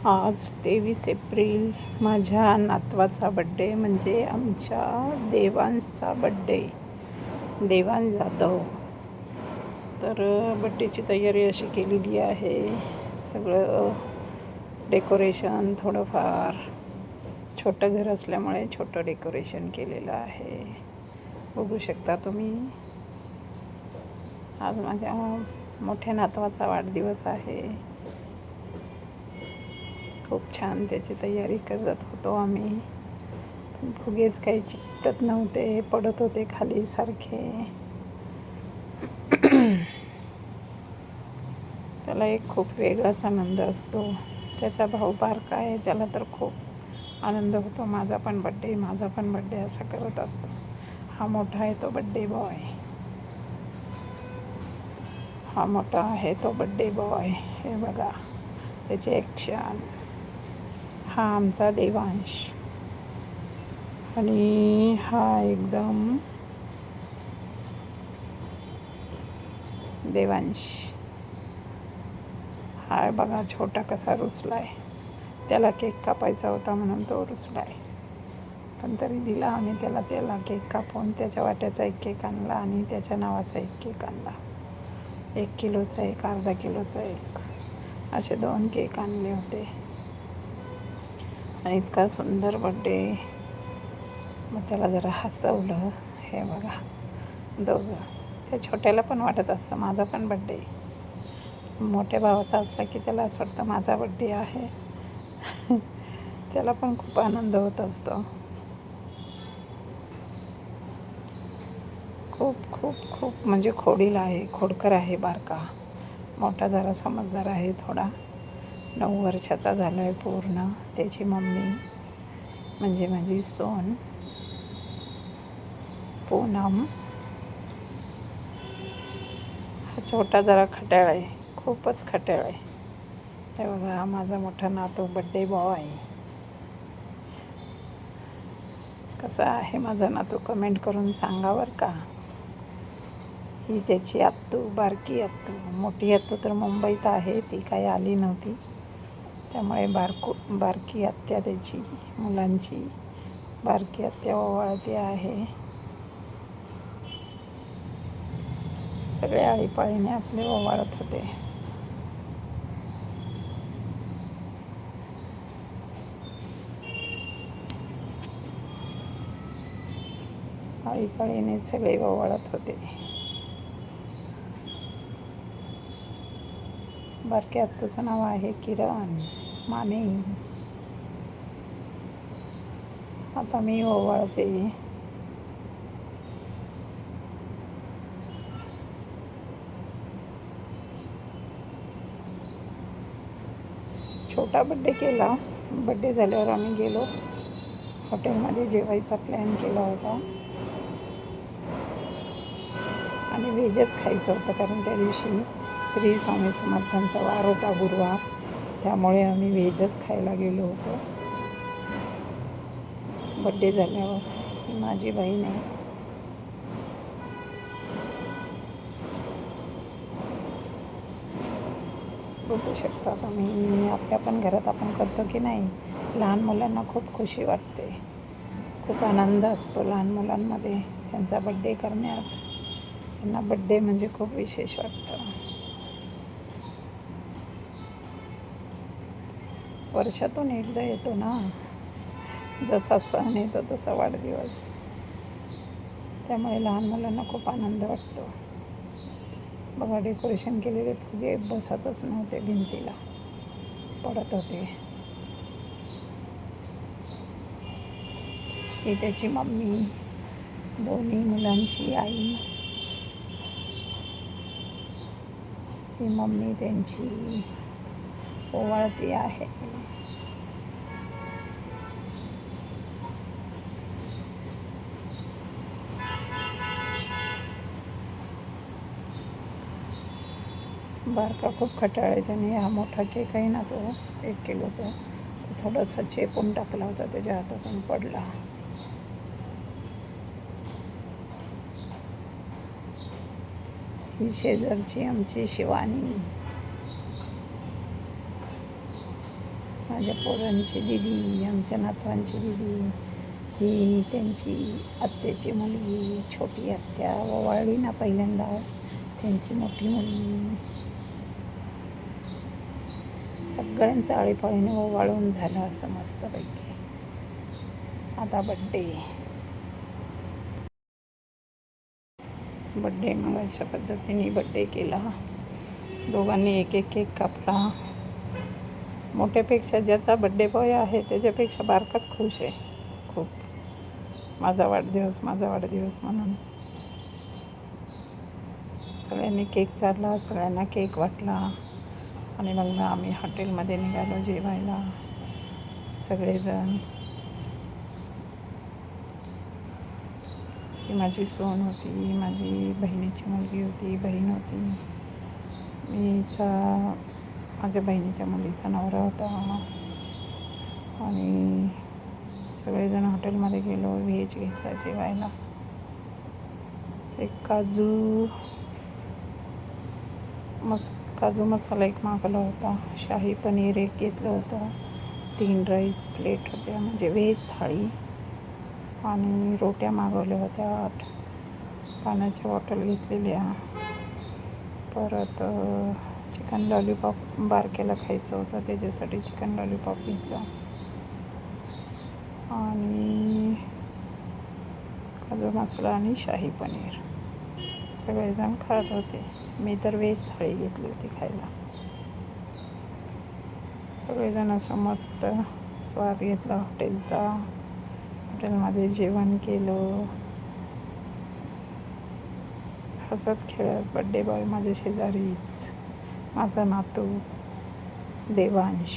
आज 23 एप्रिल माझ्या नातवाचा बड्डे, म्हणजे आमच्या देवांशचा बड्डे, देवांश जाधव. तर बड्डेची तयारी अशी केलेली आहे. सगळं डेकोरेशन, थोडंफार छोटं घर असल्यामुळे छोटं डेकोरेशन केलेलं आहे. बघू शकता तुम्ही. आज माझ्या मोठ्या नातवाचा वाढदिवस आहे. खूप छान त्याची तयारी करत होतो आम्ही. पण फुगेच काही चिकटत नव्हते, पडत होते खाली सारखे. त्याला एक खूप वेगळाच आनंद असतो. त्याचा भाऊ बारका आहे, त्याला तर खूप आनंद होतो. माझा पण बड्डे, माझा पण बड्डे असं करत असतो. हा मोठा आहे तो बड्डे बॉय, हा मोठा आहे तो बड्डे बॉय. हे बघा त्याचे ॲक्शन. हा आमचा देवांश आणि हा एकदम देवांश. हा बघा छोटा कसा रुसलाय. त्याला केक कापायचा होता म्हणून तो रुसलाय, पण तरी दिला आम्ही त्याला केक कापून. त्याच्या वाट्याचा एक केक आणला आणि त्याच्या नावाचा एक केक आणला. 1 किलोचा एक, अर्धा किलोचा एक, असे 2 केक आणले होते. आणि इतका सुंदर बड्डे. मग त्याला जरा हसवलं. हे बघा दोघं. त्या छोट्याला पण वाटत असतं माझा पण बड्डे. मोठ्या भावाचा असला की त्याला असं वाटतं माझा बड्डे आहे. त्याला पण खूप आनंद होत असतो. खूप खूप खूप म्हणजे खोडीला आहे, खोडकर आहे बारका. मोठा जरा समजदार आहे थोडा. 9 वर्षाचा झाला आहे पूर्ण. त्याची मम्मी म्हणजे माझी सून पूनम. हा छोटा जरा खट्याळ आहे, खूपच खट्याळ आहे. हे बघा हा माझा मोठा नातू बड्डे बॉय. कसा आहे माझा नातू कमेंट करून सांगा बरं का. ही त्याची आत्तू, बारकी आत्तू. मोठी आत्तू तर मुंबईत आहे, ती काही आली नव्हती. त्यामुळे बारकी आत्या त्याची, मुलांची बारकी आत्या ओवाळते आहे. सगळे आळीपाळीने आपले ओवाळत होते. आळीपाळीने सगळे ओवाळत होते. बारक्या आत्तूचं नाव आहे किरण माने. आता मी ओवाळते. छोटा बड्डे केला. बड्डे झाल्यावर आम्ही गेलो हॉटेलमध्ये, जेवायचा प्लॅन केला होता आणि व्हेजच खायचं होतं, कारण त्या दिवशी श्री स्वामी समर्थांचा वार होता, गुरुवार. त्यामुळे आम्ही व्हेजच खायला गेलो होतो. बड्डे झाल्यावर ही माझी बहीण आहे. बघू शकता तुम्ही. आपल्या पण घरात आपण करतो की नाही. लहान मुलांना खूप खुशी वाटते, खूप आनंद असतो लहान मुलांमध्ये त्यांचा बड्डे करण्यात. त्यांना बड्डे म्हणजे खूप विशेष वाटतं. वर्षातून एकदा येतो ना, जसा सण येतो तसा वाढदिवस. त्यामुळे लहान मुलांना खूप आनंद वाटतो. बघा डेकोरेशन केलेले फुगे बसतच नव्हते भिंतीला, पडत होते. ही त्याची मम्मी, दोन्ही मुलांची आई. ही मम्मी त्यांची ओवाळती आहे. बारका खूप खटाळ आहे. त्याने हा मोठा केक आहे ना, तो 1 किलोचा, तो थोडासा चेपून टाकला होता, त्याच्या हातातून पडला. ही शेजारची आमची शिवानी. माझ्या पोरांची दिदी, आमच्या नातवांची दिदी, ही त्यांची आत्याची मुलगी, छोटी आत्या ओवाळली ना पहिल्यांदा, त्यांची मोठी मुलगी. सगळ्यांचं आळीपाळीने ओवाळून झालं असं मस्तपैकी. आता बड्डे मग अशा पद्धतीने बड्डे केला. दोघांनी एक एक केक कापला. मोठ्यापेक्षा ज्याचा बड्डे बॉय आहे त्याच्यापेक्षा बारकाच खुश आहे खूप. माझा वाढदिवस म्हणून सगळ्यांनी केक चालला, सगळ्यांना केक वाटला आणि मग आम्ही हॉटेलमध्ये निघालो जेवायला सगळेजण. ती माझी सून होती, माझी बहिणीची मुलगी होती, बहीण होती, माझ्या बहिणीच्या मुलीचा नवरा होता आणि सगळेजण हॉटेलमध्ये गेलो. व्हेज घेतला जेवायला. एक काजू मसाला एक मागवला होता, शाही पनीर एक घेतलं होतं, 3 राईस प्लेट होत्या म्हणजे व्हेज थाळी आणि रोट्या मागवल्या होत्या 8, पाण्याच्या बॉटल घेतलेल्या. परत चिकन लॉलीपॉप बारक्याला खायचं होतं त्याच्यासाठी चिकन लॉलीपॉप घेतलं आणि काजू मसाला आणि शाही पनीर. सगळेजण खात होते. मी तर व्हेज थाळी घेतली होती खायला. सगळेजण असं मस्त स्वाद घेतला हॉटेलचा. हॉटेलमध्ये जेवण केलं. हसत खेळत. बड्डे बॉय माझ्या शेजारीच, माझा नातू देवांश.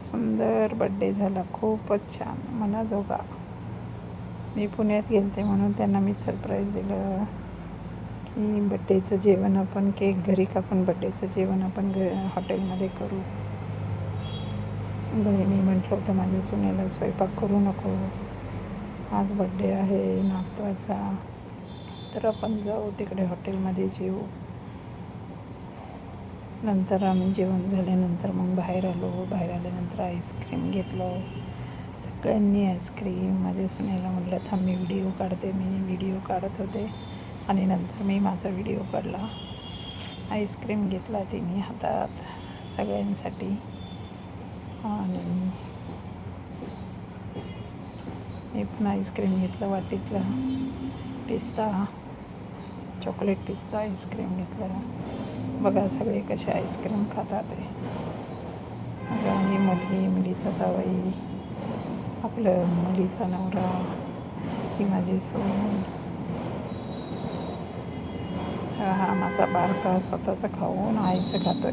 सुंदर बड्डे झाला, खूपच छान, मनाजोगा. मी पुण्यात गेलते म्हणून त्यांना मी सरप्राईज दिलं की बड्डेचं जेवण आपण केक घरी कापून बड्डेचं जेवण आपण हॉटेलमध्ये करू. घरी मी म्हटलं होतं माझ्या सुनेला स्वयंपाक करू नको, आज बड्डे आहे नातवाचा, तर आपण जाऊ तिकडे हॉटेलमध्ये जेवू. नंतर आम्ही जेवण झाल्यानंतर मग बाहेर आल्यानंतर आईस्क्रीम घेतलं. सगळ्यांनी आईस्क्रीम. माझ्या सुनेला म्हटलं थांब मी व्हिडिओ काढते. मी व्हिडिओ काढत होते आणि नंतर मी माझा व्हिडिओ काढला. आईस्क्रीम घेतला तिने हातात सगळ्यांसाठी आणि मी पण आईस्क्रीम घेतलं वाटीतलं. चॉकलेट पिस्ता आईस्क्रीम घेतलं. बघा सगळे कसे आईस्क्रीम खातात आहे. ही मुलीचा जावई, आपलं मुलीचा नवरा, ही माझी सून, हा माझा बारका स्वतःचा खाऊन आईचं खातो.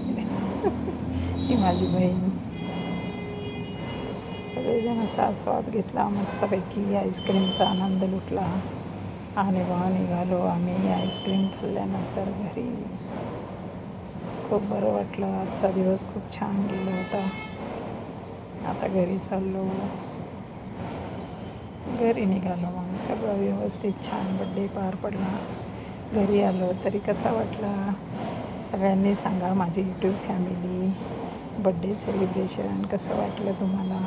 ही माझी बहीण. सगळेजण असा स्वाद घेतला मस्तपैकी. आईस्क्रीमचा आनंद लुटला आणि निघालो आम्ही. आईस्क्रीम खाल्ल्यानंतर घरी. खूप बरं वाटलं. आजचा दिवस खूप छान गेला होता. आता घरी चाललो. घरी निघालो मग सगळं व्यवस्थित छान बड्डे पार पडला. घरी आलो तरी कसा वाटला सगळ्यांनी सांगा. माझी यूट्यूब फॅमिली बड्डे सेलिब्रेशन कसं वाटलं तुम्हाला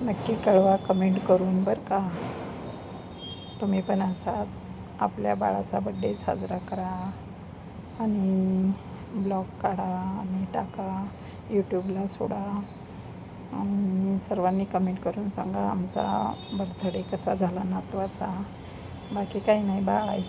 नक्की कळवा कमेंट करून बरं का. तुम्ही पण असाच आपल्या बाळाचा बड्डे साजरा करा आणि ब्लॉग काढा आणि टाका, यूट्यूबला सोडा आणि सर्वांनी कमेंट करून सांगा आमचा बर्थडे कसा झाला नातवाचा. बाकी काही नाही. बाय.